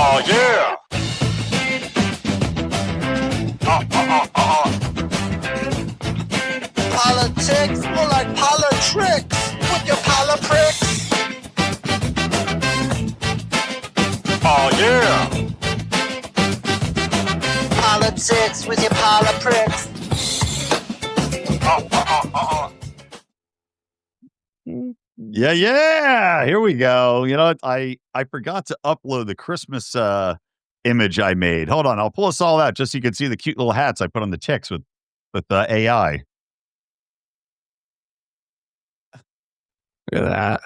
Oh, yeah. Politics, more like politricks with your polipricks. Oh, yeah. Politics with your polipricks. Yeah. Here we go. You know, I forgot to upload the Christmas image I made. Hold on, I'll pull us all out just so you can see the cute little hats I put on the ticks with AI. Look at that.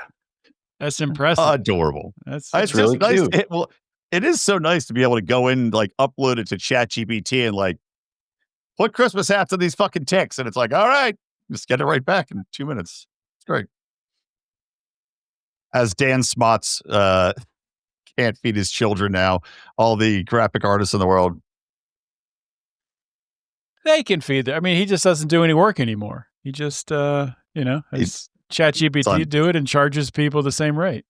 That's impressive. Adorable. That's really nice. cute. It is so nice to be able to go in, like, upload it to ChatGPT and like put Christmas hats on these fucking ticks, and it's like, all right, just get it right back in 2 minutes. It's great. As Dan Smots can't feed his children now, all the graphic artists in the world. They can feed them. I mean, he just doesn't do any work anymore. He just, has ChatGPT do it and charges people the same rate.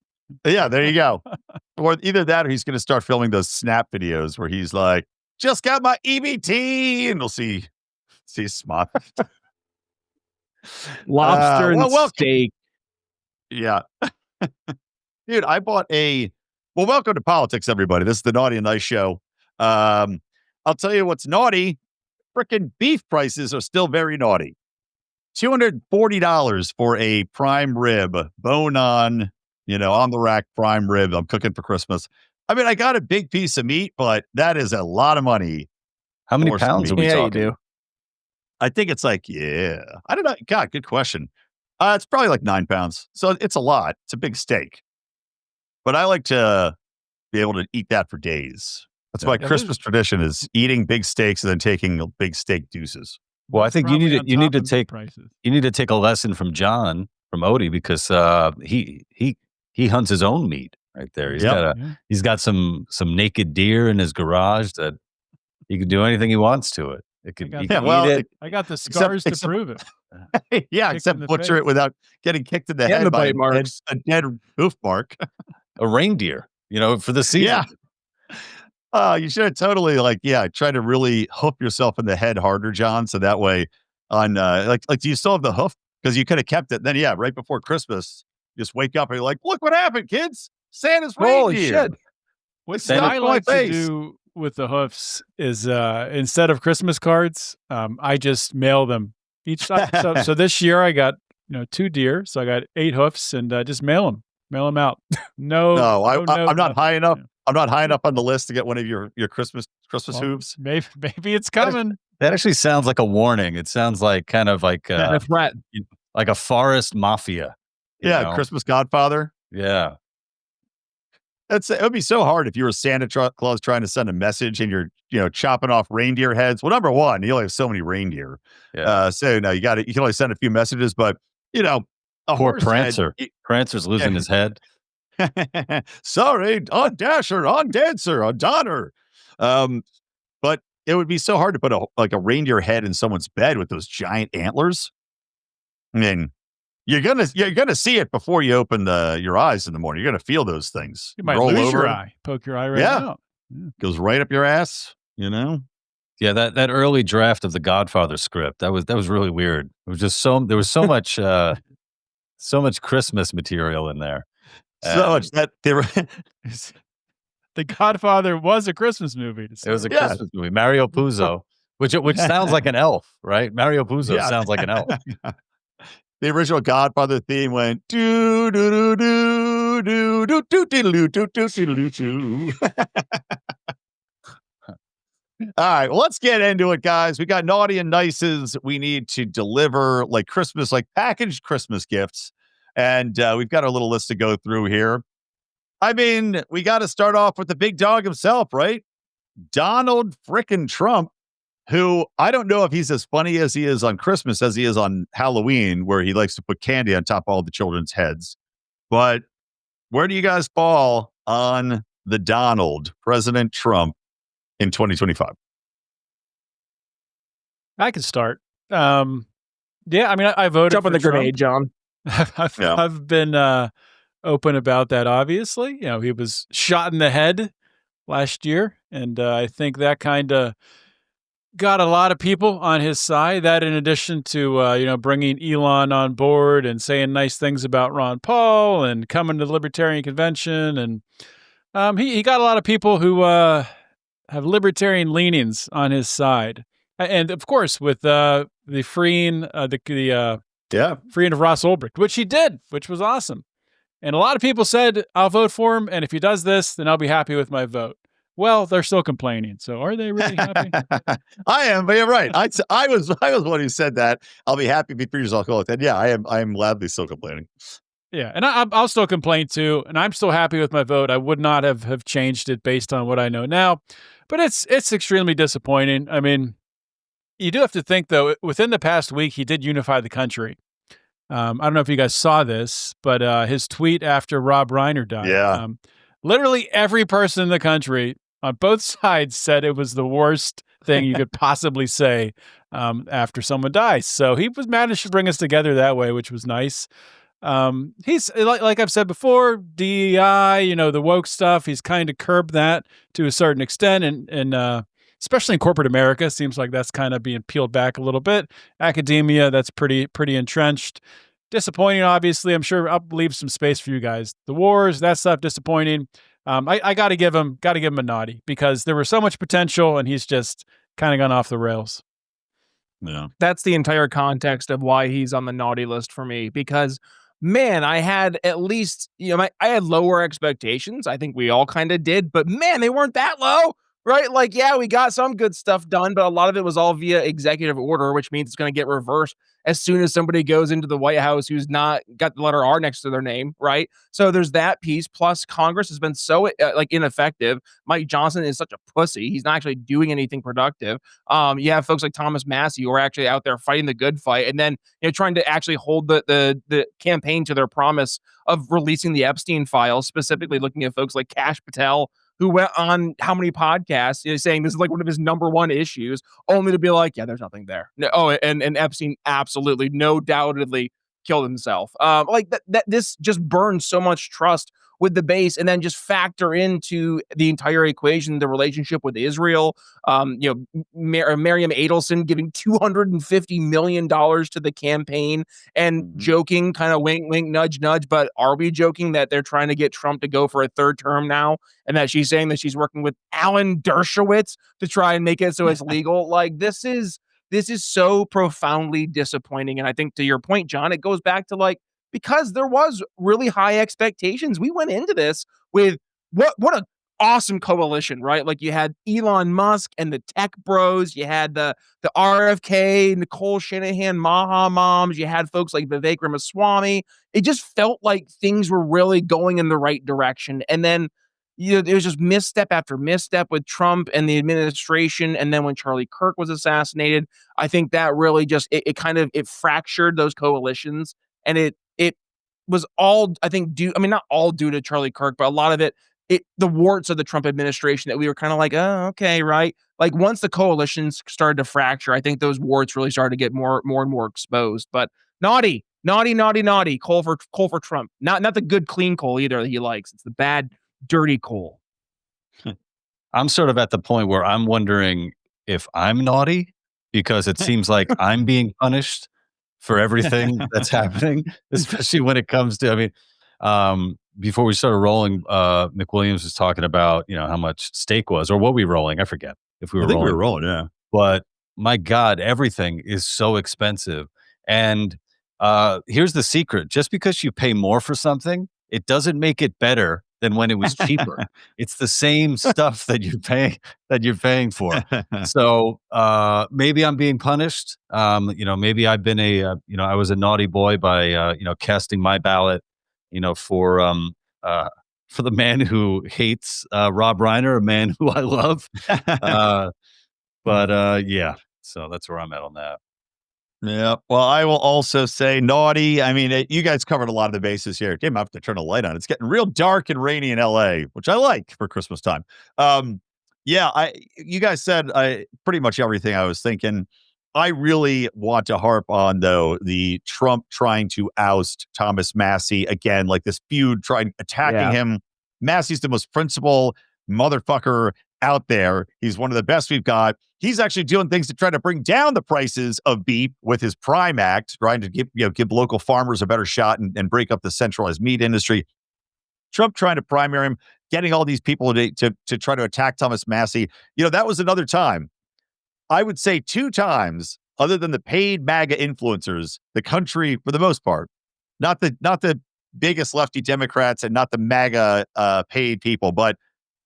Yeah, there you go. Or either that, or he's going to start filming those Snap videos where he's like, "Just got my EBT," and we'll see Smot. Lobster and welcome. steak. Yeah. Dude, I bought welcome to Politics, everybody. This is the Naughty and Nice show. I'll tell you what's naughty. Frickin' beef prices are still very naughty. $240 for a prime rib, bone on, on the rack prime rib I'm cooking for Christmas. I mean, I got a big piece of meat, but that is a lot of money. How many pounds are we talking? You do. I think it's like, I don't know. God, good question. It's probably like 9 pounds. So it's a lot. It's a big steak. But I like to be able to eat that for days. That's my Christmas tradition is eating big steaks and then taking big steak deuces. Well, I think you need to take a lesson from John, from Odie, because he hunts his own meat right there. He's got some naked deer in his garage that he can do anything he wants to it. It could eat it. I got the scars to prove it. Except butcher it without getting kicked in the head by a dead hoof mark. A reindeer, for the season. Yeah. You should have totally try to really hoof yourself in the head harder, John. So that way on do you still have the hoof? Because you could have kept it. Then right before Christmas, you just wake up and you're like, look what happened, kids. Santa's reindeer. Holy shit. What I like to do with the hoofs is instead of Christmas cards, I just mail them each time. So this year I got 2 deer, so I got 8 hoofs, and just mail them out. I'm not high enough. I'm not high enough on the list to get one of your Christmas hooves. Maybe it's coming. That actually sounds like a warning. It sounds like kind of like a threat, like a forest mafia. Christmas Godfather. Yeah. It would be so hard if you were Santa Claus trying to send a message and you're chopping off reindeer heads. Well, number one, you only have so many reindeer. Yeah. So now you can only send a few messages, but a poor horse Prancer. Head, Prancer's losing his head. Sorry, on Dasher, on Dancer, on Donner. But it would be so hard to put a reindeer head in someone's bed with those giant antlers. I mean, you're gonna see it before you open your eyes in the morning. You're gonna feel those things. You might lose your eye, poke your eye right out. Yeah. Goes right up your ass. Yeah, that early draft of the Godfather script that was really weird. It was just there was so much so much Christmas material in there. So much that they were. The Godfather was a Christmas movie. It was a Christmas movie. Mario Puzo, which sounds like an elf, right? Mario Puzo sounds like an elf. The original Godfather theme went do do do do do do do do do do do do. All right, well, let's get into it, guys. We got naughty and nices. We need to deliver like Christmas, like packaged Christmas gifts, and we've got our little list to go through here. I mean, we got to start off with the big dog himself, right? Donald frickin' Trump, who I don't know if he's as funny as he is on Christmas as he is on Halloween, where he likes to put candy on top of all the children's heads. But where do you guys fall on the Donald, President Trump, in 2025? I can start. I mean, I voted Jump on the Trump. grenade, John. I've been open about that, obviously. He was shot in the head last year. And I think that kind of got a lot of people on his side. That in addition to, bringing Elon on board and saying nice things about Ron Paul and coming to the Libertarian Convention. And he got a lot of people who have libertarian leanings on his side. And of course, with the freeing freeing of Ross Ulbricht, which he did, which was awesome. And a lot of people said, I'll vote for him. And if he does this, then I'll be happy with my vote. Well, they're still complaining. So are they really happy? I am, but you're right. I was one who said that. I'll be happy if he frees Ross Ulbricht. And yeah, I am loudly still complaining. Yeah, and I'll still complain too. And I'm still happy with my vote. I would not have changed it based on what I know now. But it's extremely disappointing. I mean, you do have to think, though, within the past week, he did unify the country. I don't know if you guys saw this, but his tweet after Rob Reiner died, literally every person in the country on both sides said it was the worst thing you could possibly say after someone dies. So he was managed to bring us together that way, which was nice. He's like I've said before, DEI, the woke stuff. He's kind of curbed that to a certain extent, and especially in corporate America, seems like that's kind of being peeled back a little bit. Academia, that's pretty entrenched. Disappointing, obviously. I'm sure I'll leave some space for you guys. The wars, that stuff, disappointing. I got to give him a naughty because there was so much potential, and he's just kind of gone off the rails. Yeah, that's the entire context of why he's on the naughty list for me. Because, man, I had at least I had lower expectations. I think we all kind of did, but man, they weren't that low. Right? Like, yeah, we got some good stuff done, but a lot of it was all via executive order, which means it's going to get reversed as soon as somebody goes into the White House who's not got the letter R next to their name, right? So there's that piece. Plus, Congress has been so ineffective. Mike Johnson is such a pussy. He's not actually doing anything productive. You have folks like Thomas Massey who are actually out there fighting the good fight, and then trying to actually hold the campaign to their promise of releasing the Epstein files, specifically looking at folks like Kash Patel, who went on how many podcasts saying this is like one of his number one issues, only to be like, yeah, there's nothing there. No, and Epstein absolutely, no doubtedly killed himself. That this just burns so much trust with the base, and then just factor into the entire equation the relationship with Israel. Miriam Adelson giving $250 million to the campaign and joking, kind of wink, wink, nudge, nudge. But are we joking that they're trying to get Trump to go for a third term now, and that she's saying that she's working with Alan Dershowitz to try and make it so it's legal? Like, this is so profoundly disappointing. And I think, to your point, John, it goes back to because there was really high expectations. We went into this with what an awesome coalition, right? Like, you had Elon Musk and the tech bros, you had the RFK, Nicole Shanahan, Maha moms, you had folks like Vivek Ramaswamy. It just felt like things were really going in the right direction. And then it was just misstep after misstep with Trump and the administration. And then when Charlie Kirk was assassinated, I think that really just it fractured those coalitions. And it was all, I think, not all due to Charlie Kirk, but a lot of it, the warts of the Trump administration that we were kind of like, oh, okay, right? Like, once the coalitions started to fracture, I think those warts really started to get more and more exposed. But naughty, coal for Trump. Not the good, clean coal either that he likes. It's the bad, dirty coal. I'm sort of at the point where I'm wondering if I'm naughty, because it seems like I'm being punished for everything that's happening, especially when it comes to, before we started rolling, McWilliams was talking about, how much steak was, or what we were rolling. I forget if we were rolling. We were rolling, yeah. But my God, everything is so expensive. And here's the secret. Just because you pay more for something, it doesn't make it better than when it was cheaper. It's the same stuff that you're paying for. So maybe I'm being punished. Maybe I've been I was a naughty boy by casting my ballot, for the man who hates Rob Reiner, a man who I love. Yeah. So that's where I'm at on that. Yeah. Well, I will also say naughty. I mean, you guys covered a lot of the bases here. Damn, I have to turn a light on. It's getting real dark and rainy in LA, which I like for Christmas time. You guys said pretty much everything I was thinking. I really want to harp on, though, the Trump trying to oust Thomas Massey again, like this feud attacking him. Massey's the most principled motherfucker out there. He's one of the best we've got. He's actually doing things to try to bring down the prices of beef with his Prime Act, trying to give local farmers a better shot and break up the centralized meat industry. Trump trying to primary him, getting all these people to try to attack Thomas Massie. That was another time. I would say 2 times, other than the paid MAGA influencers, the country, for the most part, not the biggest lefty Democrats and not the MAGA paid people, but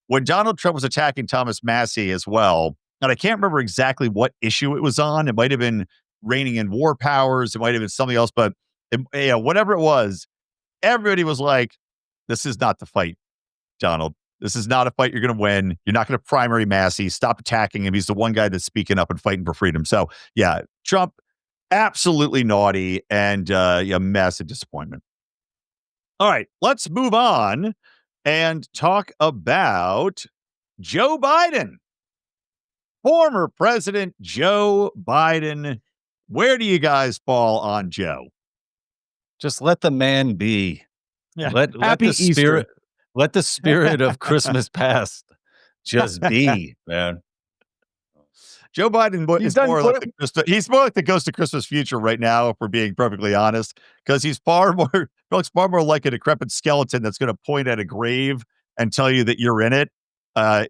when Donald Trump was attacking Thomas Massie as well, and I can't remember exactly what issue it was on. It might have been reining in war powers. It might have been something else, but whatever it was, everybody was like, this is not the fight, Donald. This is not a fight you're going to win. You're not going to primary Massie. Stop attacking him. He's the one guy that's speaking up and fighting for freedom. So, yeah, Trump, absolutely naughty and massive disappointment. All right, let's move on and talk about Joe Biden. Former President Joe Biden. Where do you guys fall on Joe? Just let the man be. Yeah. Let the spirit. Let the spirit of Christmas past just be, man. Joe Biden is more like the ghost of Christmas future right now, if we're being perfectly honest, because he looks far more like a decrepit skeleton that's going to point at a grave and tell you that you're in it,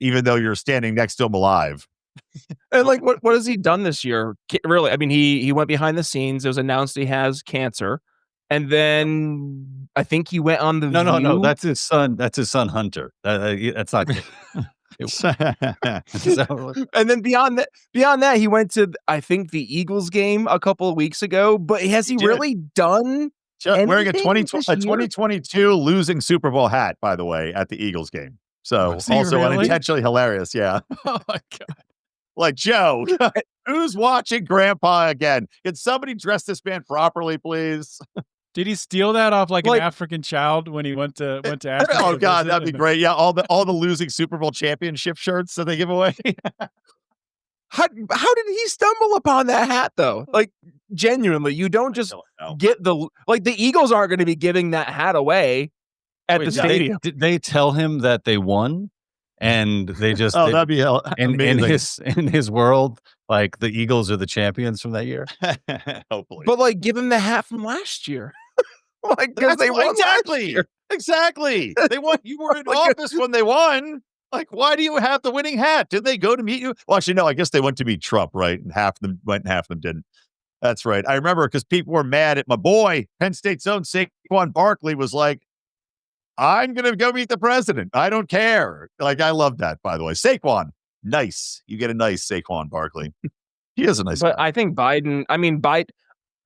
even though you're standing next to him alive. And what has he done this year? Really, I mean, he went behind the scenes. It was announced he has cancer. And then I think he went on the No. That's his son. That's his son, Hunter. That's not. And then beyond that, he went to I think the Eagles game a couple of weeks ago. But has he really done? Wearing a 2022 losing Super Bowl hat, by the way, at the Eagles game. So also unintentionally hilarious. Yeah. Oh my God. Like, Joe, who's watching Grandpa again? Can somebody dress this man properly, please? Did he steal that off an African child when he went to Africa? Oh God, that'd be great. Yeah, all the losing Super Bowl championship shirts that they give away. How did he stumble upon that hat though? Like, genuinely, you don't just get the Eagles aren't going to be giving that hat away at the stadium. Did they tell him that they won? And they just that'd be amazing. In his world, like the Eagles are the champions from that year. Hopefully, but give him the hat from last year. Because they won exactly. They won. You were in office when they won. Like, why do you have the winning hat? Did they go to meet you? Well, actually, no. I guess they went to meet Trump, right? And half of them went, and half of them didn't. That's right. I remember because people were mad at my boy, Penn State's own Saquon Barkley, was like, I'm going to go meet the president. I don't care. Like, I love that, by the way. Saquon, nice. You get a nice Saquon Barkley. He is a nice guy. I think Biden,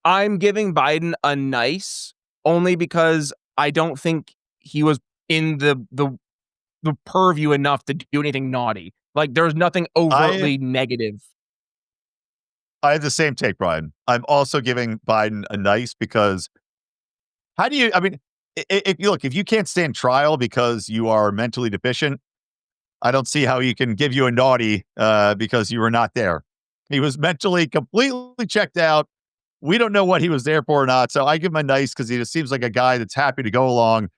I'm giving Biden a nice only because I don't think he was in the purview enough to do anything naughty. Like, there's nothing overtly negative. I have the same take, Brian. I'm also giving Biden a nice because if you can't stand trial because you are mentally deficient, I don't see how he can give you a naughty because you were not there. He was mentally completely checked out. We don't know what he was there for or not. So I give him a nice because he just seems like a guy that's happy to go along,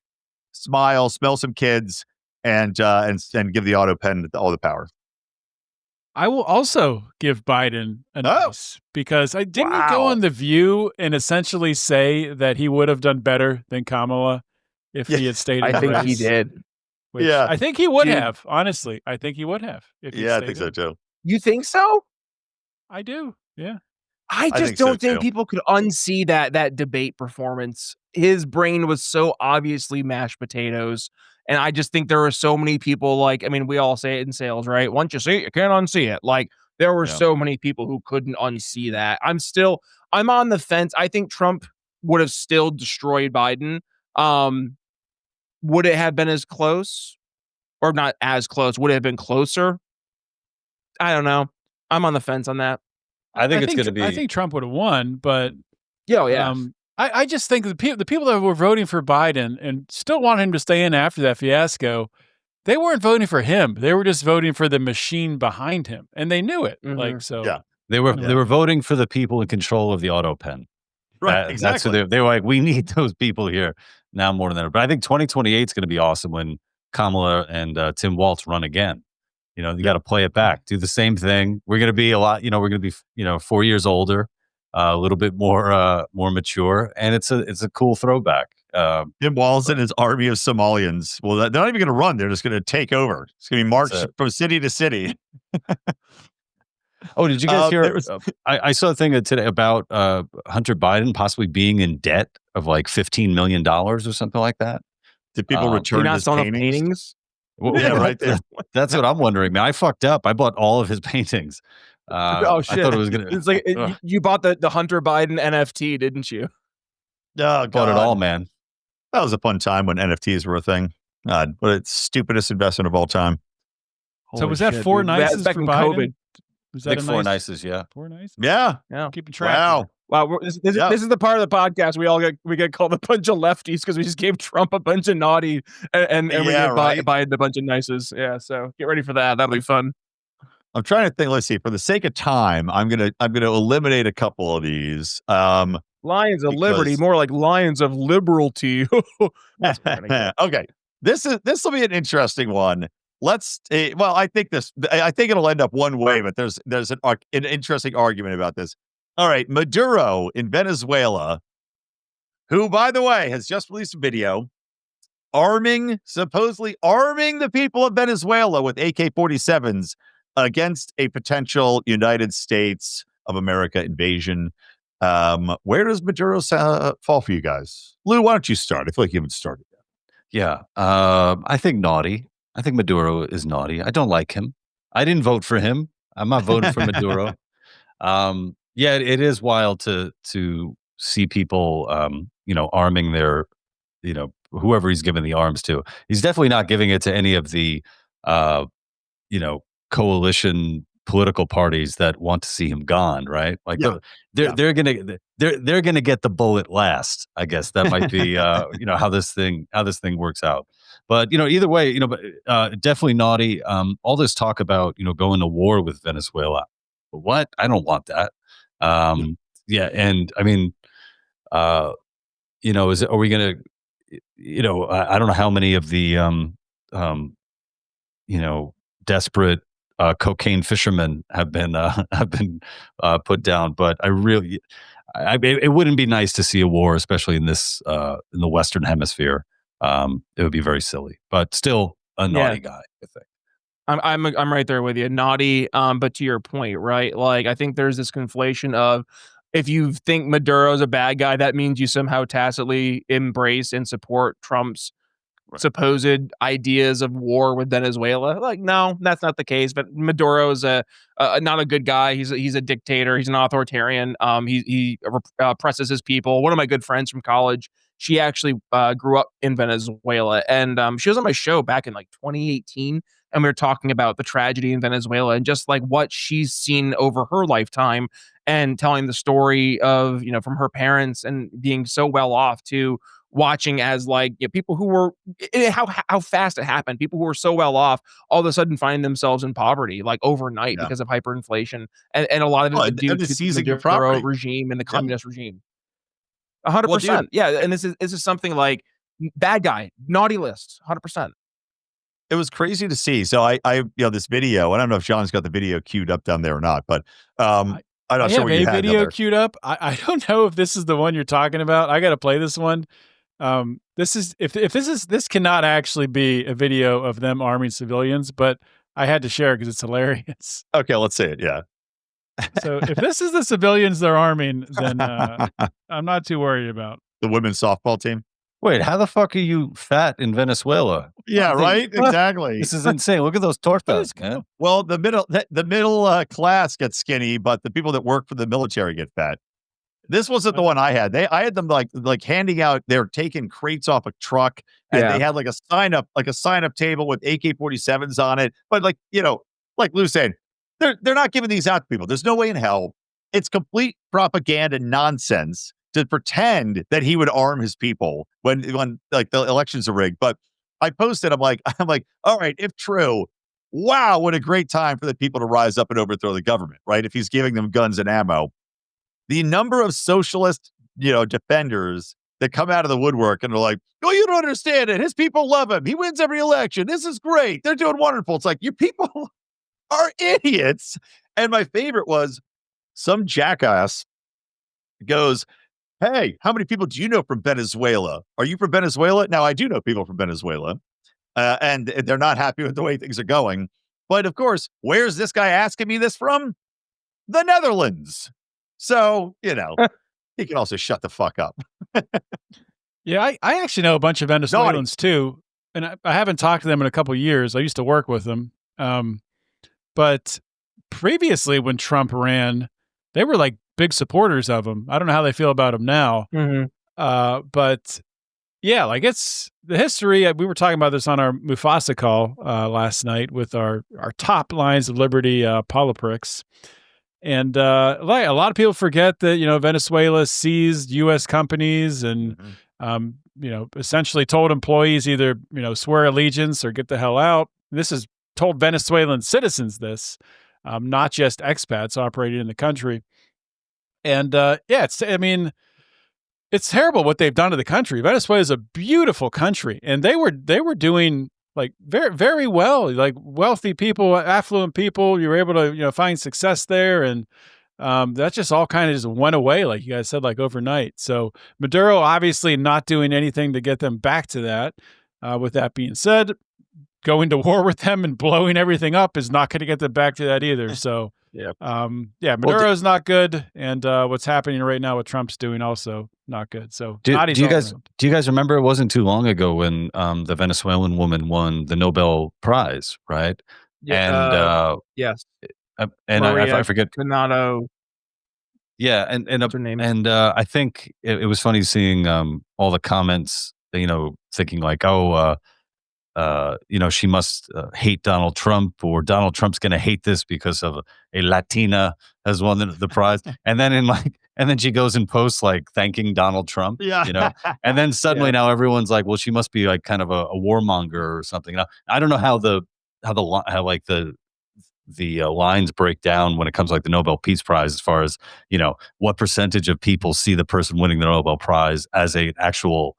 smile, smell some kids, and give the auto pen all the power. I will also give Biden a nice because I didn't go on The View and essentially say that he would have done better than Kamala if he had stayed in the race. I think he did. I think he would have. Honestly, I think he would have. I think so too. You think so? I do. Yeah. I just don't think people could unsee that debate performance. His brain was so obviously mashed potatoes. And I just think there are so many people we all say it in sales, right? Once you see it, you can't unsee it. Like, there were so many people who couldn't unsee that. I'm on the fence. I think Trump would have still destroyed Biden. Would it have been as close or not as close? Would it have been closer? I don't know. I'm on the fence on that. I think Trump would have won, but I just think the people that were voting for Biden and still want him to stay in after that fiasco, they weren't voting for him. They were just voting for the machine behind him, and they knew it. Mm-hmm. They were voting for the people in control of the auto pen. Right, exactly. They were like, we need those people here now more than ever. But I think 2028 is going to be awesome when Kamala and Tim Walz run again. You got to play it back, do the same thing. We're going to be we're going to be 4 years older, a little bit more mature, and it's a cool throwback. Tim Walz and his army of Somalians. Well, they're not even going to run; they're just going to take over. It's going to be marched from city to city. Oh, did you guys hear? I saw a thing today about Hunter Biden possibly being in debt of like $15 million or something like that. Did people return his paintings? Well, yeah, right there. That's what I'm wondering, man. I fucked up. I bought all of his paintings. Oh shit! I thought it was gonna. It's like you bought the Hunter Biden NFT, didn't you? Oh, bought it all, man. That was a fun time when NFTs were a thing. God, but it's stupidest investment of all time. So was that four nices for Biden? COVID. Was that four nices? Yeah, 4 nices. Yeah. Keeping track. Wow. This is the part of the podcast we get called a bunch of lefties because we just gave Trump a bunch of naughty and we gave Biden a bunch of nices. Yeah, so get ready for that. That'll be fun. I'm trying to think. Let's see. For the sake of time, I'm gonna eliminate a couple of these. Lions of Liberty, more like Lions of Liberalty. Okay, this will be an interesting one. I think it'll end up one way, but there's an interesting argument about this. All right, Maduro in Venezuela, who, by the way, has just released a video supposedly arming the people of Venezuela with AK-47s against a potential United States of America invasion. Where does Maduro fall for you guys? Lou, why don't you start? I feel like you haven't started yet. Yeah, I think naughty. I think Maduro is naughty. I don't like him. I didn't vote for him. I'm not voting for Maduro. Yeah, it is wild to see people, arming their, whoever he's giving the arms to. He's definitely not giving it to any of the, coalition political parties that want to see him gone, right? Like they're gonna get the bullet last. I guess that might be, how this thing works out. But either way, definitely naughty. All this talk about going to war with Venezuela. What? I don't want that. Yeah, and I mean, are we gonna, I don't know how many of the, desperate cocaine fishermen have been put down, but it wouldn't be nice to see a war, especially in this in the Western Hemisphere. It would be very silly, but still a naughty guy, I think. I'm right there with you, naughty. But to your point, right? Like I think there's this conflation of if you think Maduro's a bad guy, that means you somehow tacitly embrace and support Trump's supposed ideas of war with Venezuela. Like, no, that's not the case. But Maduro is not a good guy. He's a dictator. He's an authoritarian. He oppresses his people. One of my good friends from college, she actually grew up in Venezuela, and she was on my show back in like 2018. And we were talking about the tragedy in Venezuela and just like what she's seen over her lifetime and telling the story of, from her parents and being so well off to watching as like people who were how fast it happened. People who were so well off all of a sudden finding themselves in poverty like overnight because of hyperinflation. And a lot of it due to the Maduro regime and the communist regime. 100%. Yeah. And this is something like bad guy, naughty list, 100%. It was crazy to see. So I this video, I don't know if John's got the video queued up down there or not, but I'm not sure what you had video queued up. I don't know if this is the one you're talking about. I got to play this one. This cannot actually be a video of them arming civilians, but I had to share it because it's hilarious. Okay, let's see it. Yeah. So if this is the civilians they're arming, then I'm not too worried about the women's softball team. Wait, how the fuck are you fat in Venezuela? Yeah, right. Exactly. This is insane. Look at those tortas, man. Well, the middle class gets skinny, but the people that work for the military get fat. This wasn't the one I had. I had them like handing out. They're taking crates off a truck, and they had like a sign up table with AK-47s on it. But like Lou said, they're not giving these out to people. There's no way in hell. It's complete propaganda nonsense to pretend that he would arm his people when like the elections are rigged. But I posted, I'm like, all right, if true, wow, what a great time for the people to rise up and overthrow the government, right? If he's giving them guns and ammo. The number of socialist, defenders that come out of the woodwork and they're like, "Oh, you don't understand it. His people love him. He wins every election. This is great. They're doing wonderful." It's like, you people are idiots. And my favorite was some jackass goes, "Hey, how many people do you know from Venezuela? Are you from Venezuela?" Now, I do know people from Venezuela, and they're not happy with the way things are going. But of course, where's this guy asking me this from? The Netherlands. So, he can also shut the fuck up. Yeah, I actually know a bunch of Venezuelans too, and I haven't talked to them in a couple of years. I used to work with them. But previously when Trump ran, they were like big supporters of him. I don't know how they feel about him now. But yeah, like it's the history. We were talking about this on our Mufasa call last night with our top Lions of Liberty Politicks. And like a lot of people forget that, Venezuela seized U.S. companies and, essentially told employees either, swear allegiance or get the hell out. This is told Venezuelan citizens this, not just expats operating in the country. And it's terrible what they've done to the country. Venezuela is a beautiful country, and they were doing like very, very well. Like wealthy people, affluent people, you were able to find success there, and that just all kind of just went away, like you guys said, like overnight. So Maduro obviously not doing anything to get them back to that. With that being said, going to war with them and blowing everything up is not going to get them back to that either. So Maduro's not good, and what's happening right now, what Trump's doing, also not good. So do you guys remember? It wasn't too long ago when the Venezuelan woman won the Nobel Prize, right? Yeah, yes, and I forget Canado. Yeah, and her name. And I think it was funny seeing all the comments, thinking like, she must hate Donald Trump, or Donald Trump's going to hate this because of a Latina has won the prize. And then she goes and posts like thanking Donald Trump, and then suddenly now everyone's like, well, she must be like kind of a warmonger or something. Now, I don't know how the lines break down when it comes to like the Nobel Peace Prize, as far as, what percentage of people see the person winning the Nobel Prize as an actual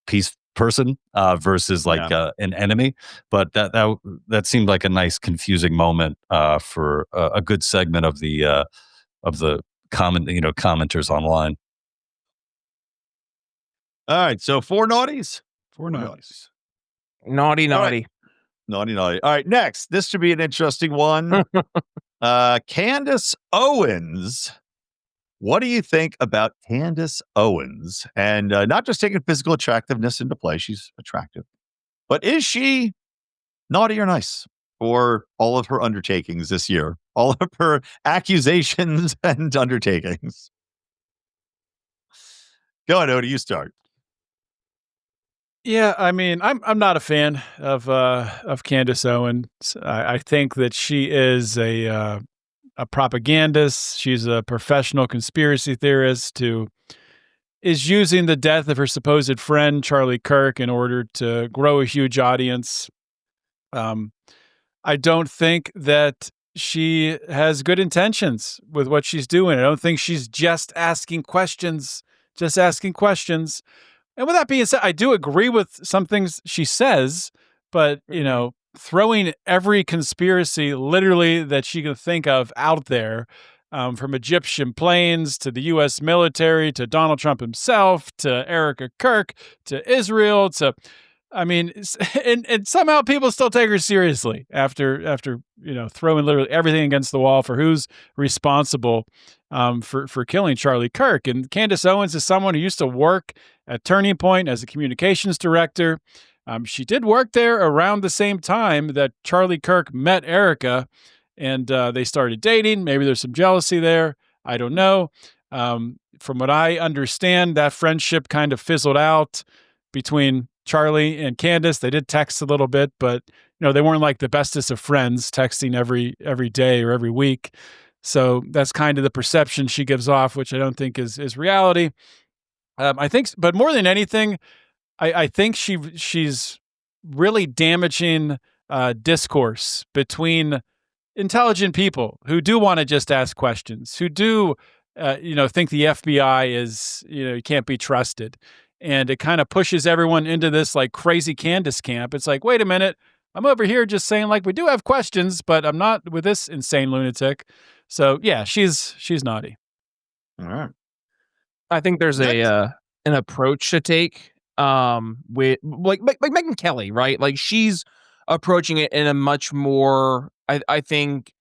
peace person versus like an enemy. But that seemed like a nice confusing moment for a good segment of the commenters online. All right, so four naughties. Naughty. Naughty. All right, next. This should be an interesting one. Candace Owens. What do you think about Candace Owens? And not just taking physical attractiveness into play, she's attractive. But is she naughty or nice for all of her undertakings this year? All of her accusations and undertakings? Go ahead, Odie, you start. Yeah, I mean, I'm not a fan of Candace Owens. I think that she is a propagandist. She's a professional conspiracy theorist who is using the death of her supposed friend Charlie Kirk in order to grow a huge audience. I don't think that she has good intentions with what she's doing. I don't think she's just asking questions. And with that being said, I do agree with some things she says, but, throwing every conspiracy literally that she can think of out there, from Egyptian planes to the U.S. military to Donald Trump himself to Erica Kirk to Israel and somehow people still take her seriously after throwing literally everything against the wall for who's responsible for killing Charlie Kirk. And Candace Owens is someone who used to work at Turning Point as a communications director. She did work there around the same time that Charlie Kirk met Erica, and they started dating. Maybe there's some jealousy there. I don't know. From what I understand, that friendship kind of fizzled out between Charlie and Candace. They did text a little bit, but they weren't like the bestest of friends, texting every day or every week. So that's kind of the perception she gives off, which I don't think is reality. I think, but more than anything, I think she's really damaging discourse between intelligent people who do want to just ask questions, who do think the FBI is, you can't be trusted. And it kind of pushes everyone into this like crazy Candace camp. It's like, wait a minute, I'm over here just saying like we do have questions, but I'm not with this insane lunatic. So yeah, she's naughty. All right. I think there's an approach to take with like Megyn Kelly, right? Like she's approaching it in a much more, I think,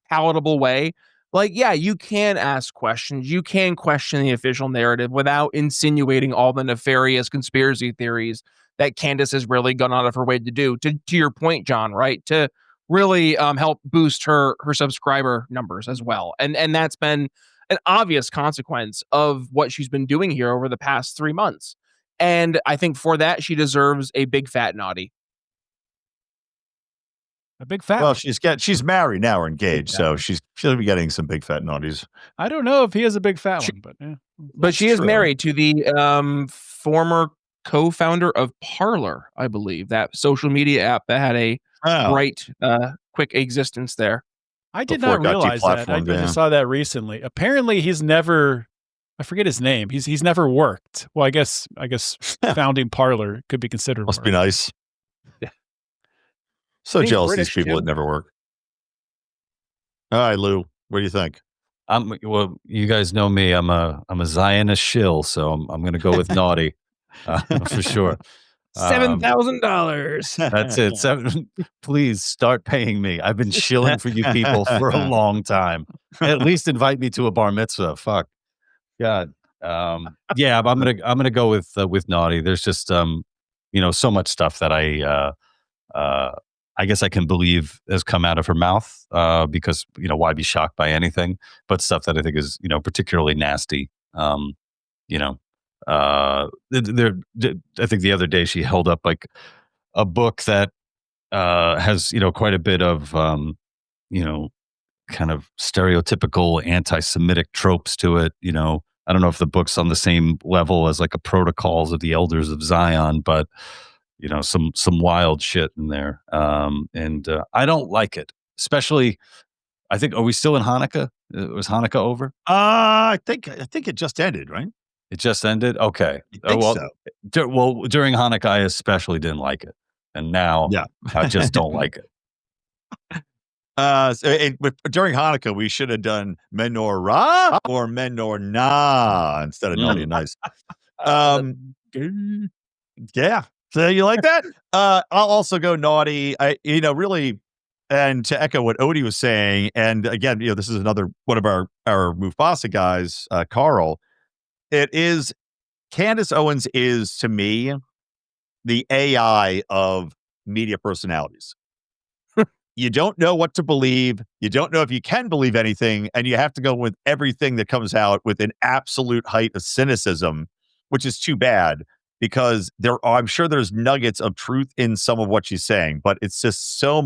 palatable way. Like, yeah, you can ask questions. You can question the official narrative without insinuating all the nefarious conspiracy theories that Candace has really gone out of her way to do. To your point, John, right? To really help boost her subscriber numbers as well. And that's been an obvious consequence of what she's been doing here over the past 3 months. And I think for that, she deserves a big fat naughty. A big fat. Well, she's married now or engaged, so she'll be getting some big fat naughties. I don't know if he is a big fat one, but yeah. But she is married to the former co-founder of Parler, I believe, that social media app that had a bright, quick existence there. I did not realize that. I just saw that recently. Apparently, he's never. I forget his name. He's never worked. Well, I guess founding Parler could be considered. Must be nice. Yeah. So jealous of these people that never work. All right, Lou, what do you think? Well, you guys know me. I'm a Zionist shill, so I'm going to go with naughty for sure. $7,000. That's it. Please start paying me. I've been shilling for you people for a long time. At least invite me to a bar mitzvah. Fuck. God. Yeah, but I'm gonna go with naughty. There's just so much stuff that I guess I can believe has come out of her mouth because why be shocked by anything? But stuff that I think is particularly nasty. I think the other day she held up like a book that has quite a bit of kind of stereotypical anti-Semitic tropes to it. I don't know if the book's on the same level as like a Protocols of the Elders of Zion, but some wild shit in there. And I don't like it, especially, I think, are we still in Hanukkah? Was Hanukkah over? I think it just ended, right? It just ended? Okay. So. During Hanukkah, I especially didn't like it. And now I just don't like it. During Hanukkah, we should have done menorah or menorah instead of naughty and nice. Yeah. So you like that? I'll also go naughty. Really, and to echo what Odie was saying, and again, this is another one of our Mufasa guys, Carl. It is Candace Owens is to me the AI of media personalities. You don't know what to believe. You don't know if you can believe anything, and you have to go with everything that comes out with an absolute height of cynicism, which is too bad because I'm sure there's nuggets of truth in some of what she's saying, but it's just so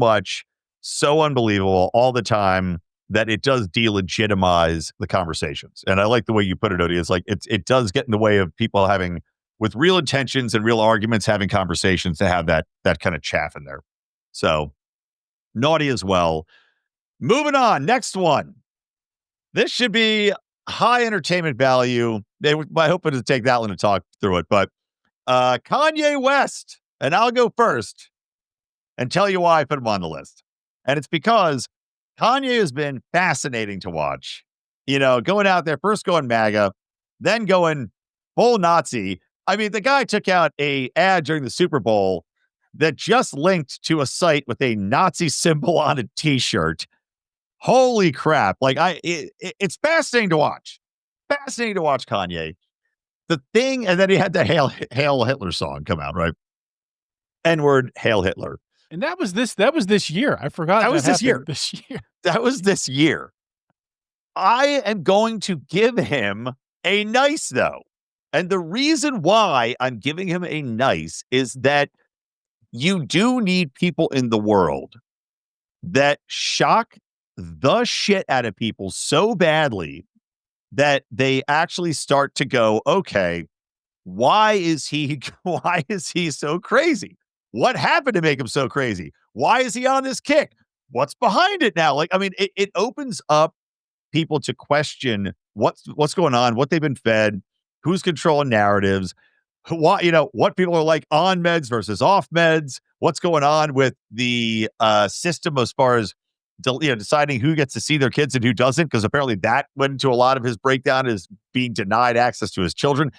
unbelievable all the time that it does delegitimize the conversations. And I like the way you put it, Odie. It's like it does get in the way of people having, with real intentions and real arguments, having conversations to have that kind of chaff in there. So naughty as well. Moving on. Next one. This should be high entertainment value. I hope to take that one to talk through it. But Kanye West, and I'll go first and tell you why I put him on the list. And it's because Kanye has been fascinating to watch. Going out there, first going MAGA, then going full Nazi. I mean, the guy took out an ad during the Super Bowl that just linked to a site with a Nazi symbol on a t-shirt. Holy crap. Like it's fascinating to watch. Fascinating to watch Kanye. The thing, and then he had the Hail Hitler song come out, right? N-word, Hail Hitler. And that was this year. I forgot. That was this year. That was this year. I am going to give him a nice, though. And the reason why I'm giving him a nice is that you do need people in the world that shock the shit out of people so badly that they actually start to go, okay, why is he so crazy? What happened to make him so crazy? Why is he on this kick? What's behind it now? Like, I mean, it opens up people to question what's going on, what they've been fed, who's controlling narratives, what people are like on meds versus off meds, what's going on with the system as far as deciding who gets to see their kids and who doesn't, because apparently that went into a lot of his breakdown, is being denied access to his children.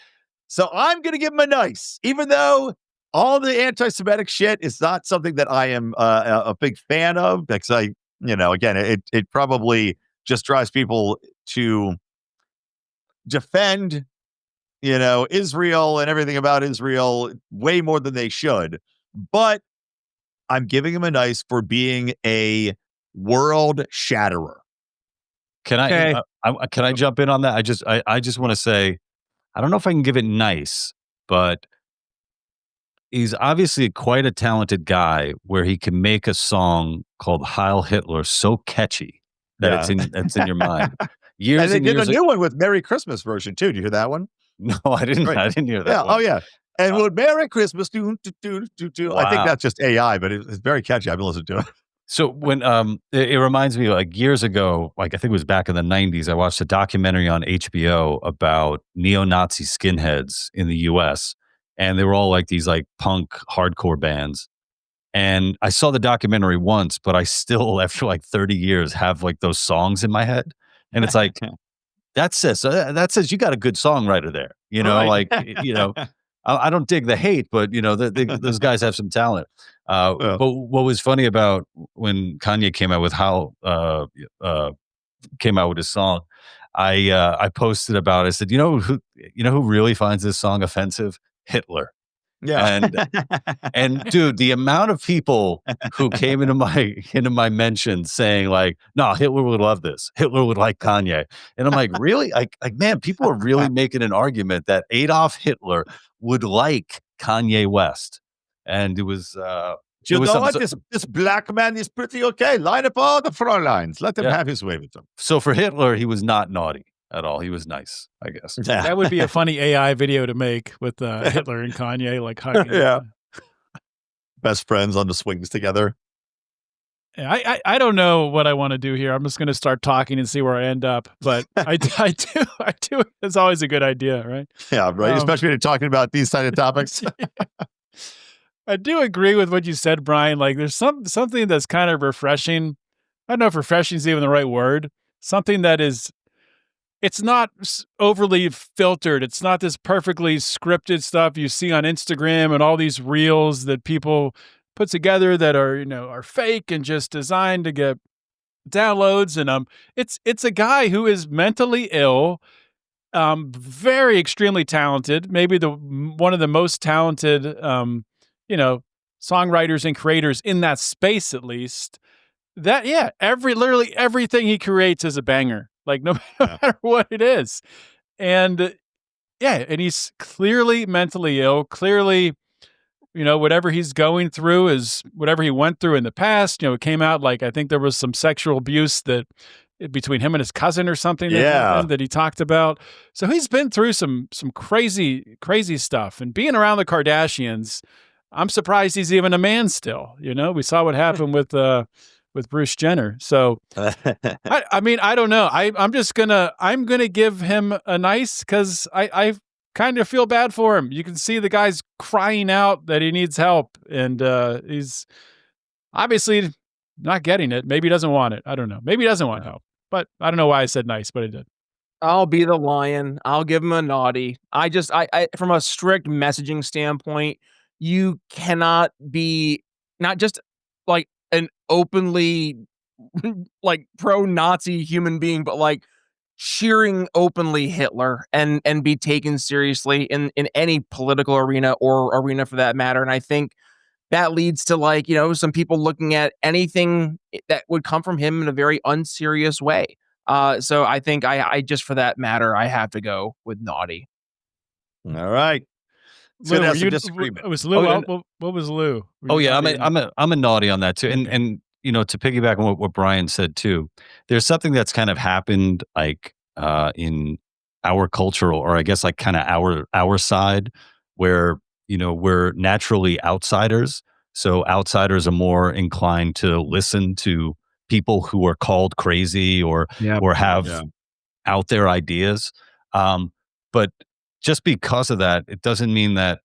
So I'm going to give him a nice, even though all the anti-Semitic shit is not something that I am a big fan of, because again, it probably just drives people to defend, Israel and everything about Israel way more than they should. But I'm giving him a nice for being a world shatterer. Can I jump in on that? I just want to say, I don't know if I can give it nice, but he's obviously quite a talented guy where he can make a song called Heil Hitler so catchy that it's in your mind. And they did a new one with Merry Christmas version too. Did you hear that one? No, I didn't. Right. I didn't hear that one. Oh yeah. And with Merry Christmas, do. Wow. I think that's just AI, but it's very catchy. I've been listening to it. So when it reminds me, like years ago, like I think it was back in the 90s, I watched a documentary on HBO about neo-Nazi skinheads in the US, and they were all like these like punk hardcore bands. And I saw the documentary once, but I still, after like 30 years, have like those songs in my head. And it's like, that says you got a good songwriter there, right. I don't dig the hate, but those guys have some talent. But what was funny about when Kanye came out with his song, I posted about it. I said, who really finds this song offensive? Hitler. Yeah. And dude, the amount of people who came into my mentions saying like, no, Hitler would love this. Hitler would like Kanye. And I'm like, really? Like man, people are really making an argument that Adolf Hitler would like Kanye West. And it was this black man is pretty okay. Line up all the front lines. Let him have his way with them. So for Hitler, he was not naughty at all. He was nice, I guess. Yeah. That would be a funny AI video to make with Hitler and Kanye like hugging. Yeah. Best friends on the swings together. Yeah, I don't know what I want to do here. I'm just going to start talking and see where I end up. But I do. It's always a good idea, right? Yeah, right. Especially when you're talking about these kind of topics. I do agree with what you said, Brian. Like there's something that's kind of refreshing. I don't know if refreshing is even the right word. Something that is, it's not overly filtered. It's not this perfectly scripted stuff you see on Instagram and all these reels that people put together that are fake and just designed to get downloads. And it's a guy who is mentally ill, very extremely talented, maybe one of the most talented songwriters and creators in that space, at least. Literally everything he creates is a banger, like no matter what it is. And and he's clearly mentally ill, clearly, whatever he's going through is whatever he went through in the past. It came out like, I think there was some sexual abuse that between him and his cousin or something that he talked about. So he's been through some crazy, crazy stuff. And being around the Kardashians, I'm surprised he's even a man still. We saw what happened with Bruce Jenner. So I don't know. I'm gonna give him a nice, because I kind of feel bad for him. You can see the guy's crying out that he needs help, and he's obviously not getting it. Maybe he doesn't want it. I don't know. Maybe he doesn't want help. But I don't know why I said nice, but I did. I'll be the lion. I'll give him a naughty. I from a strict messaging standpoint, you cannot be not just like an openly like pro-Nazi human being, but like cheering openly Hitler and be taken seriously in any political arena or arena for that matter. And I think that leads to like, some people looking at anything that would come from him in a very unserious way. So I think I just for that matter, I have to go with naughty. All right. Lou, it was Lou. What was Lou? I'm a naughty on that too. And to piggyback on what Brian said too, there's something that's kind of happened like in our cultural, or I guess like kind of our side, where we're naturally outsiders. So outsiders are more inclined to listen to people who are called crazy or have out there ideas. But just because of that, it doesn't mean that,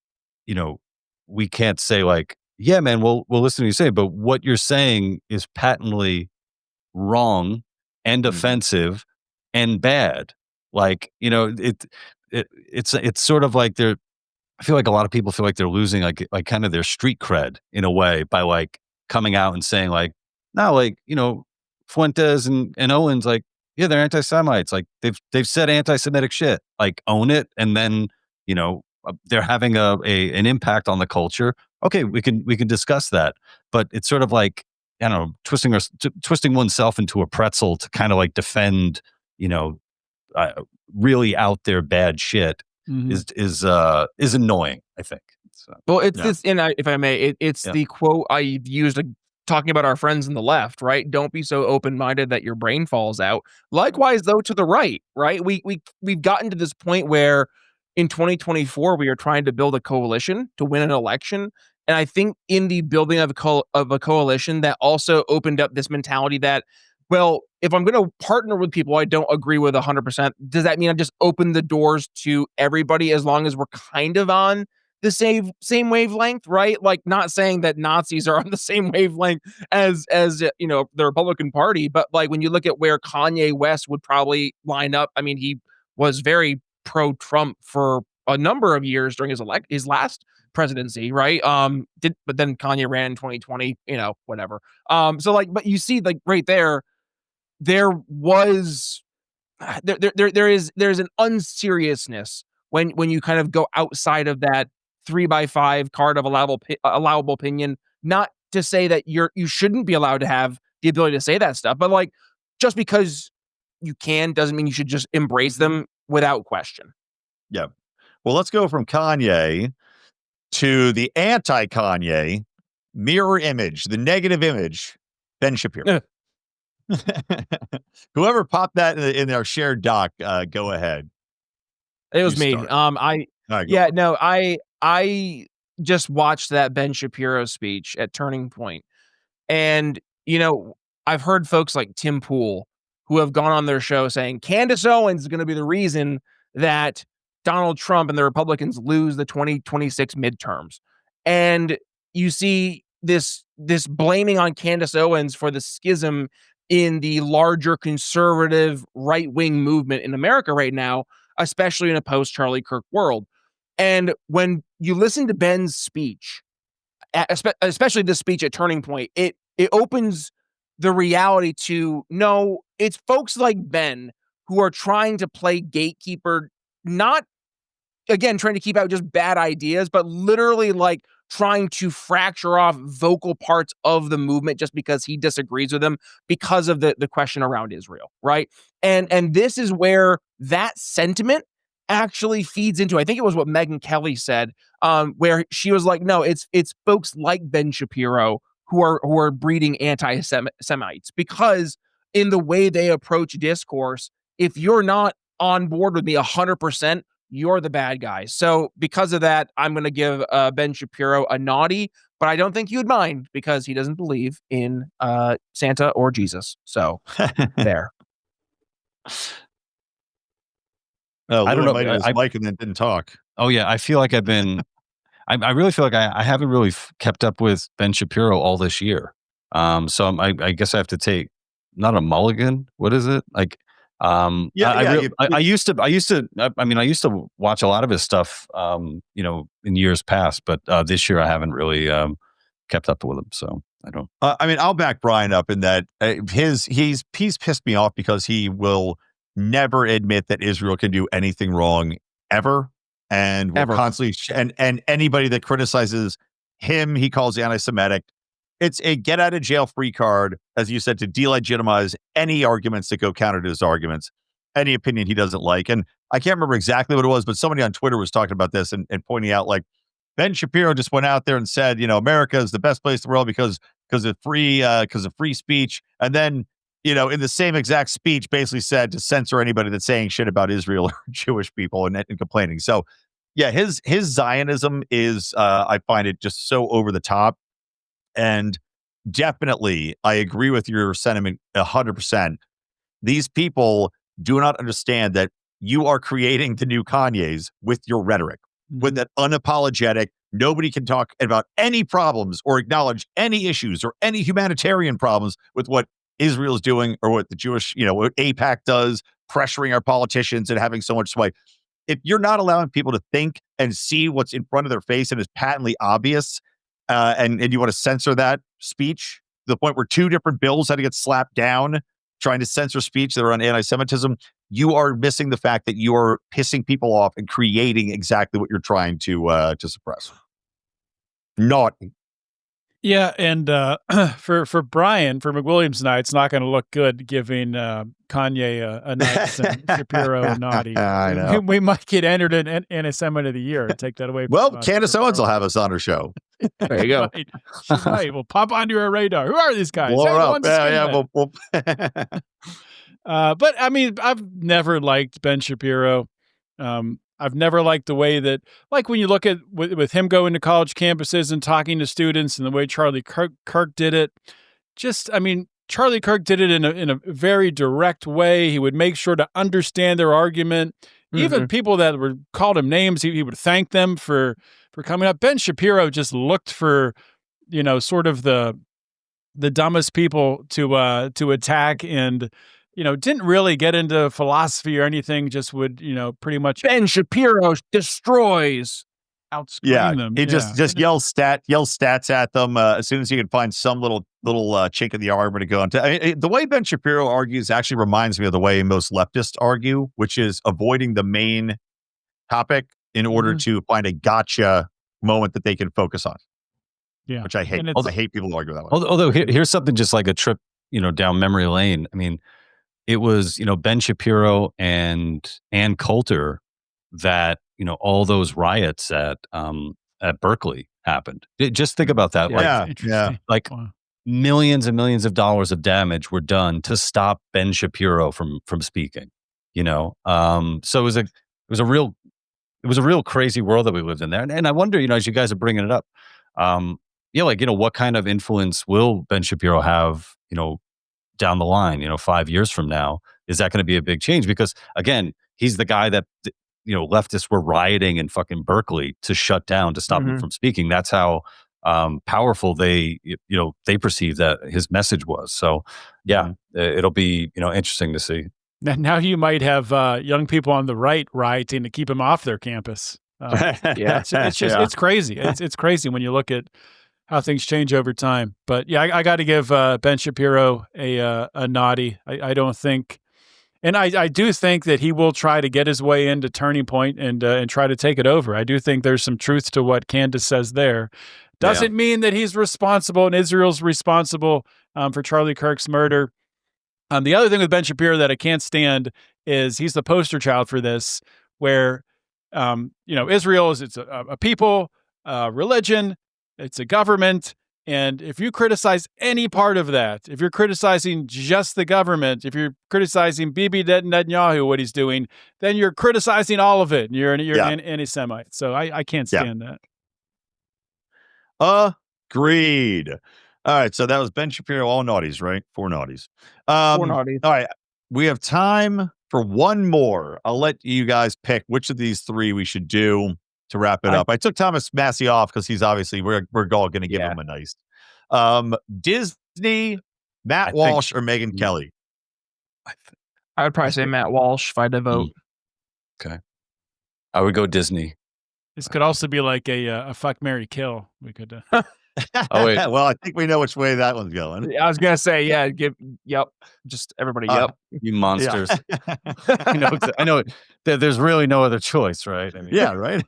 we can't say like, yeah, man, we'll listen to you say, but what you're saying is patently wrong and offensive and bad. Like, it's sort of like I feel like a lot of people feel like they're losing like kind of their street cred in a way by like coming out and saying like, no, like, Fuentes and Owens, like, yeah, they're anti-Semites. Like they've said anti-Semitic shit. Like own it, and then they're having an impact on the culture. Okay, we can discuss that. But it's sort of like, I don't know, twisting oneself into a pretzel to kind of like defend really out there bad shit is annoying, I think. So, well, it's this, and if I may, it's the quote I've used talking about our friends on the left, right? Don't be so open-minded that your brain falls out. Likewise, though, to the right, right? We've gotten to this point where in 2024 we are trying to build a coalition to win an election, and I think in the building of a coalition that also opened up this mentality that, well, if I'm going to partner with people I don't agree with 100%, does that mean I just open the doors to everybody as long as we're kind of on the same wavelength, right? Like, not saying that Nazis are on the same wavelength as the Republican Party, but like when you look at where Kanye West would probably line up, I mean, he was very pro-Trump for a number of years during his last presidency, right? But then Kanye ran in 2020, whatever. So like, but you see, like right there was there's an unseriousness when you kind of go outside of that 3x5 card of allowable opinion. Not to say that you shouldn't be allowed to have the ability to say that stuff, but like, just because you can doesn't mean you should just embrace them without question. Yeah. Well, let's go from Kanye to the anti-Kanye mirror image, the negative image, Ben Shapiro. Whoever popped that in our shared doc, go ahead. It was me. I just watched that Ben Shapiro speech at Turning Point, and I've heard folks like Tim Pool who have gone on their show saying Candace Owens is going to be the reason that Donald Trump and the Republicans lose the 2026 midterms, and you see this blaming on Candace Owens for the schism in the larger conservative right-wing movement in America right now, especially in a post-Charlie Kirk world. And when you listen to Ben's speech, especially this speech at Turning Point, it opens the reality to, no, it's folks like Ben who are trying to play gatekeeper, not, again, trying to keep out just bad ideas, but literally like trying to fracture off vocal parts of the movement just because he disagrees with them because of the question around Israel, right? And this is where that sentiment actually feeds into, I think it was what Megyn Kelly said, where she was like, no, it's folks like Ben Shapiro who are breeding anti-Semites, because in the way they approach discourse, if you're not on board with me 100%, you're the bad guy. So because of that, I'm going to give Ben Shapiro a naughty, but I don't think you'd mind because he doesn't believe in Santa or Jesus. So there. I don't know. Mike and then didn't talk. Oh yeah, I feel like I've been. I really feel like I haven't really kept up with Ben Shapiro all this year. So I guess I have to take not a mulligan. What is it like? I used to watch a lot of his stuff, in years past, but this year I haven't really kept up with him. So I don't. I'll back Brian up in that he's pissed me off because he will never admit that Israel can do anything wrong ever, and will constantly and anybody that criticizes him, he calls anti-Semitic. It's a get out of jail free card, as you said, to delegitimize any arguments that go counter to his arguments, any opinion he doesn't like. And I can't remember exactly what it was, but somebody on Twitter was talking about this and pointing out, like, Ben Shapiro just went out there and said, America is the best place in the world because of free speech. And then, in the same exact speech, basically said to censor anybody that's saying shit about Israel or Jewish people and complaining. So, yeah, his Zionism is, I find it just so over the top. And definitely, I agree with your sentiment 100%. These people do not understand that you are creating the new Kanyes with your rhetoric, with that unapologetic, nobody can talk about any problems or acknowledge any issues or any humanitarian problems with what Israel is doing or what the Jewish, what AIPAC does, pressuring our politicians and having so much sway. If you're not allowing people to think and see what's in front of their face and is patently obvious, and you want to censor that speech to the point where 2 different bills had to get slapped down trying to censor speech that are on anti-Semitism, you are missing the fact that you are pissing people off and creating exactly what you're trying to suppress. Naughty. Yeah, and for Brian, for McWilliams and I, it's not going to look good giving Kanye a nice and Shapiro a naughty. I know. We might get entered in Anti-Semite of the Year and take that away. Well, Candace Owens will have us on her show. There you go. She might. We'll pop onto her radar. Who are these guys? Blow her up. We'll But I mean, I've never liked Ben Shapiro. I've never liked the way that, like when you look at with him going to college campuses and talking to students and the way Charlie Kirk did it, Charlie Kirk did it in a very direct way. He would make sure to understand their argument. Even people that were called him names, he would thank them for coming up. Ben Shapiro just looked for, sort of the dumbest people to attack and, didn't really get into philosophy or anything, just would, pretty much. Ben Shapiro destroys. Outscream them. He just yells stats at them as soon as he can find some little chink in the armor to go into. The way Ben Shapiro argues actually reminds me of the way most leftists argue, which is avoiding the main topic in order to find a gotcha moment that they can focus on. Yeah, which I hate. I hate people who argue that way. Although here's something just like a trip, down memory lane. I mean, it was Ben Shapiro and Ann Coulter that all those riots at Berkeley happened. Just think about that. Like millions and millions of dollars of damage were done to stop Ben Shapiro from speaking. So it was a real crazy world that we lived in there. And I wonder, as you guys are bringing it up, what kind of influence will Ben Shapiro have, down the line, 5 years from now? Is that going to be a big change? Because again, he's the guy that leftists were rioting in fucking Berkeley to shut down, to stop him from speaking. That's how powerful they perceive that his message was. So it'll be, interesting to see. Now you might have young people on the right rioting to keep him off their campus. It's crazy. It's crazy when you look at how things change over time. But yeah, I got to give Ben Shapiro a naughty. I don't think. And I do think that he will try to get his way into Turning Point and try to take it over. I do think there's some truth to what Candace says there. Doesn't mean that he's responsible and Israel's responsible for Charlie Kirk's murder. The other thing with Ben Shapiro that I can't stand is he's the poster child for this, where Israel is a people, religion, it's a government. And if you criticize any part of that, if you're criticizing just the government, if you're criticizing Bibi Netanyahu, what he's doing, then you're criticizing all of it. And you're an anti-Semite. So I can't stand that. Agreed. All right. So that was Ben Shapiro, all naughties, right? 4 naughties. 4 naughties. All right. We have time for one more. I'll let you guys pick which of these 3 we should do to wrap it up. I took Thomas Massey off because he's obviously, we're all going to give him a nice. Disney, Matt Walsh, or Megyn Kelly? I would probably say Matt Walsh if I had to vote. Okay. I would go Disney. This could also be like a fuck, marry, kill. We could. Oh wait. Well, I think we know which way that one's going. I was gonna say, just everybody, you monsters. I know. There's really no other choice, right? I mean, right.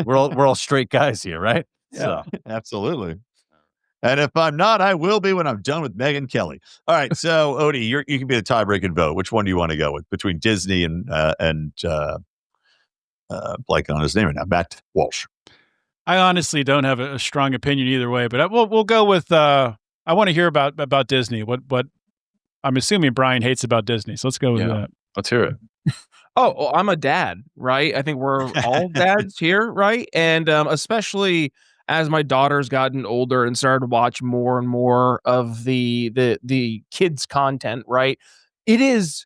We're all straight guys here, right? Yeah, so. Absolutely. And if I'm not, I will be when I'm done with Megyn Kelly. All right, so Odie, you can be the tie-breaking vote. Which one do you want to go with between Disney and blank on his name right now, Matt Walsh? I honestly don't have a strong opinion either way, but we'll go with. I want to hear about Disney. What I'm assuming Brian hates about Disney, so let's go with that. Let's hear it. Oh, I'm a dad, right? I think we're all dads here, right? And especially as my daughter's gotten older and started to watch more and more of the kids content, right? It is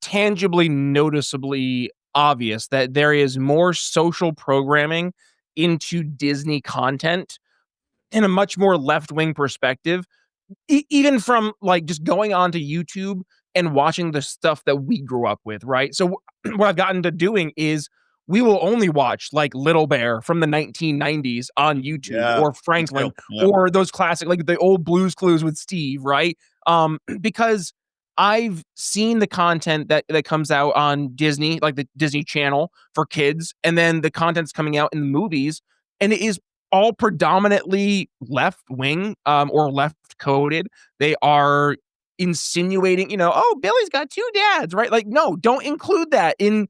tangibly, noticeably obvious that there is more social programming into Disney content in a much more left-wing perspective, even from like just going onto YouTube and watching the stuff that we grew up with, right? So what I've gotten to doing is we will only watch like Little Bear from the 1990s on YouTube, or Franklin, or those classic, like the old Blues Clues with Steve, right? Because I've seen the content that comes out on Disney, like the Disney Channel for kids, and then the content's coming out in the movies, and it is all predominantly left wing or left coded. They are insinuating, oh, Billy's got two dads, right? Like, no, don't include that in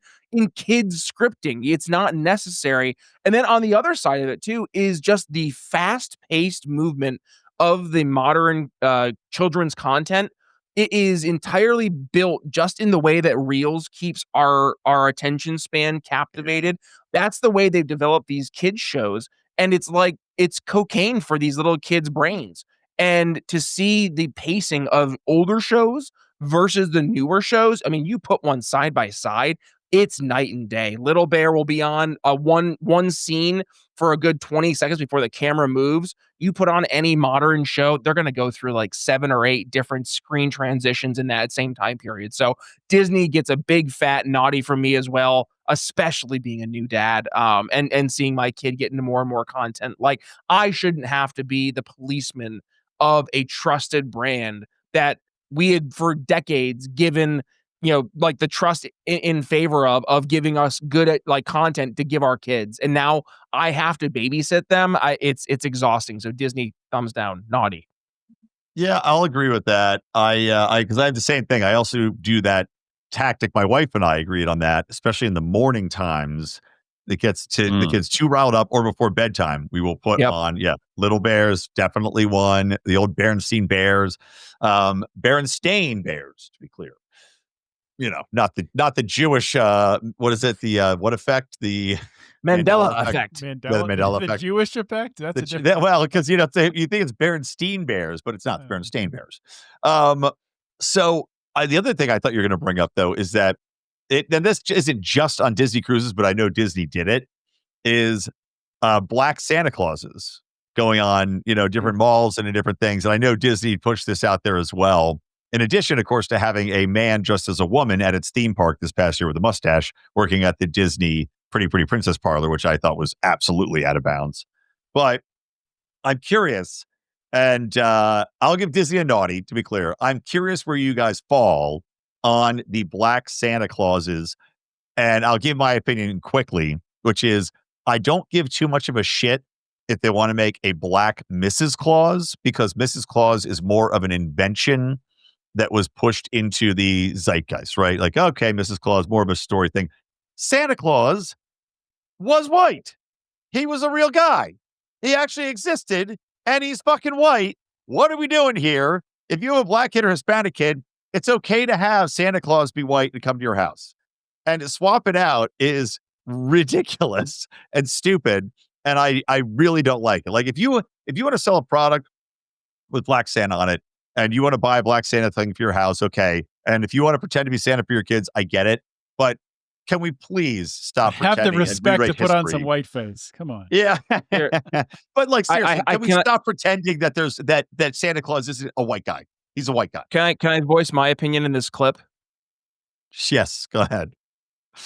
kids scripting. It's not necessary. And then on the other side of it too is just the fast-paced movement of the modern children's content. It is entirely built just in the way that Reels keeps our attention span captivated. That's the way they've developed these kids shows. And it's like, it's cocaine for these little kids' brains. And to see the pacing of older shows versus the newer shows, I mean, you put one side by side, it's night and day. Little Bear will be on one scene for a good 20 seconds before the camera moves. You put on any modern show, they're going to go through like 7 or 8 different screen transitions in that same time period. So Disney gets a big fat naughty from me as well, especially being a new dad, and seeing my kid get into more and more content. Like, I shouldn't have to be the policeman of a trusted brand that we had for decades given, like the trust in favor of giving us good like content to give our kids. And now I have to babysit them. It's exhausting. So Disney, thumbs down, naughty. Yeah, I'll agree with that. Because I have the same thing. I also do that tactic. My wife and I agreed on that, especially in the morning times. It gets the kids too riled up, or before bedtime, we will put on, Little Bears, definitely one. The old Berenstain Bears, Berenstain Bears, to be clear. Not the Jewish. What is it? The what effect? The Mandela effect. The Mandela effect. The Jewish effect. That's because you think it's Berenstain Bears, but it's not the Berenstain Bears. So the other thing I thought you were going to bring up though is that and this isn't just on Disney cruises, but I know Disney did it. Is Black Santa Clauses going on? Different malls and different things, and I know Disney pushed this out there as well. In addition, of course, to having a man dressed as a woman at its theme park this past year with a mustache working at the Disney Pretty Princess Parlor, which I thought was absolutely out of bounds. But I'm curious, and I'll give Disney a naughty, to be clear. I'm curious where you guys fall on the Black Santa Clauses, and I'll give my opinion quickly, which is I don't give too much of a shit if they want to make a Black Mrs. Claus, because Mrs. Claus is more of an invention that was pushed into the zeitgeist, right? Like, okay, Mrs. Claus, more of a story thing. Santa Claus was white. He was a real guy. He actually existed, and he's fucking white. What are we doing here? If you have a black kid or Hispanic kid, it's okay to have Santa Claus be white and come to your house. And to swap it out is ridiculous and stupid, and I really don't like it. Like, if you want to sell a product with Black Santa on it, and you want to buy a Black Santa thing for your house, okay. And if you want to pretend to be Santa for your kids, I get it. But can we please stop pretending? Have the respect to put on some white face. Come on. Yeah. But like, seriously, can we stop pretending that there's that Santa Claus isn't a white guy? He's a white guy. Can I voice my opinion in this clip? Yes, go ahead. I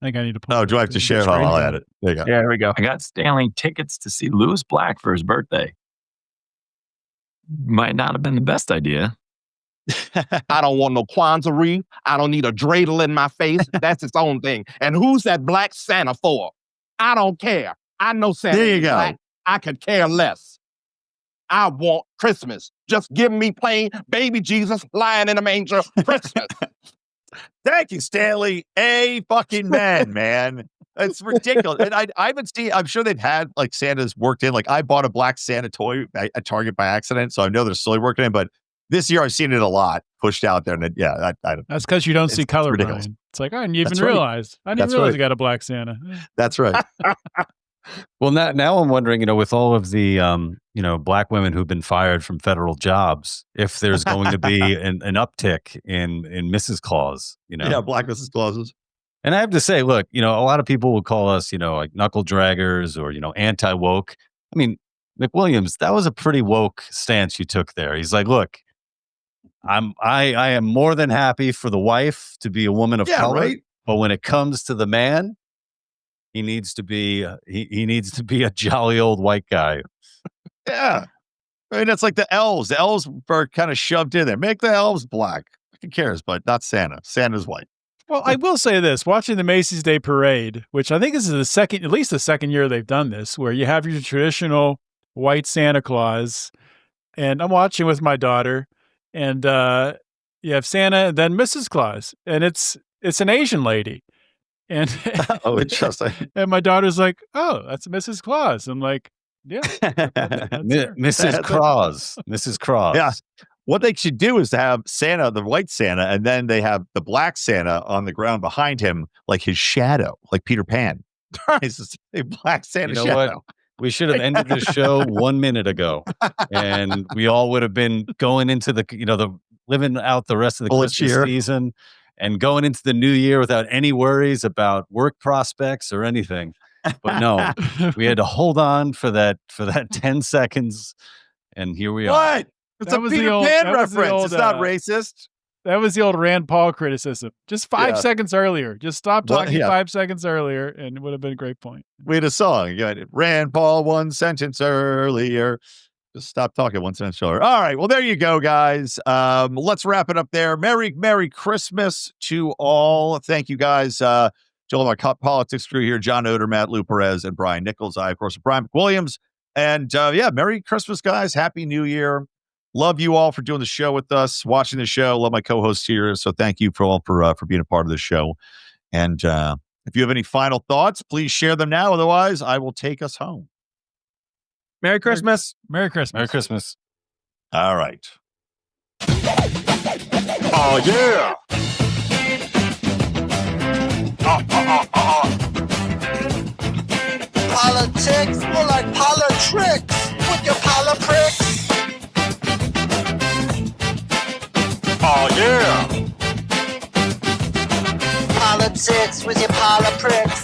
think I need to pull do I have to share it? I'll add it. There you go. Yeah, there we go. I got Stanley tickets to see Lewis Black for his birthday. Might not have been the best idea. I don't want no Kwanzaa wreath. I don't need a dreidel in my face. That's its own thing. And who's that Black Santa for? I don't care. I know Santa. There you go. Black. I could care less. I want Christmas. Just give me plain baby Jesus lying in a manger Christmas. Thank you, Stanley. A fucking man. It's ridiculous. And I haven't seen, I'm sure they've had like Santa's worked in. Like, I bought a Black Santa toy at Target by accident, so I know they're slowly working in. But this year I've seen it a lot pushed out there. And I don't. That's because you don't see color, ridiculous. Brian. It's like, I didn't even realize. I got a Black Santa. That's right. Well, now I'm wondering, with all of the, black women who've been fired from federal jobs, if there's going to be an uptick in Mrs. Claus, Yeah, black Mrs. Clauses. And I have to say, look, a lot of people will call us, like knuckle draggers or, anti-woke. I mean, McWilliams, that was a pretty woke stance you took there. He's like, look, I am more than happy for the wife to be a woman of color, right? But when it comes to the man, he needs to be he needs to be a jolly old white guy. Yeah. I mean, it's like the elves. The elves are kind of shoved in there. Make the elves black. Who cares? But not Santa. Santa's white. Well, I will say this, watching the Macy's Day Parade, which I think this is at least the second year they've done this, where you have your traditional white Santa Claus, and I'm watching with my daughter, and you have Santa and then Mrs. Claus, and it's an Asian lady. And oh, interesting. And my daughter's like, oh, that's Mrs. Claus. I'm like, yeah. Mrs. Claus. Mrs. Claus. Yeah. What they should do is to have Santa, the white Santa, and then they have the black Santa on the ground behind him, like his shadow, like Peter Pan. It's just a black Santa shadow. What? We should have ended the show 1 minute ago, and we all would have been going into the living out the rest of the Christmas season and going into the new year without any worries about work prospects or anything. But no, we had to hold on for that 10 seconds, and here we are. What? It's a Peter Pan reference. It's not racist. That was the old Rand Paul criticism. Just 5 seconds earlier. Just stop talking 5 seconds earlier, and it would have been a great point. We had a song. You got it. Rand Paul 1 sentence earlier. Just stop talking 1 sentence earlier. All right. Well, there you go, guys. Let's wrap it up there. Merry Christmas to all. Thank you, guys. To all of our politics crew here, John Odermatt, Lou Perez, and Brian Nichols. I, of course, am Brian McWilliams. And Merry Christmas, guys. Happy New Year. Love you all for doing the show with us, watching the show. Love my co-hosts here. So thank you for being a part of the show. And if you have any final thoughts, please share them now. Otherwise, I will take us home. Merry Christmas. Merry Christmas. Merry Christmas. All right. Oh, yeah. Politics, more like politricks with your polipricks. Oh, yeah. Politics with your polipricks.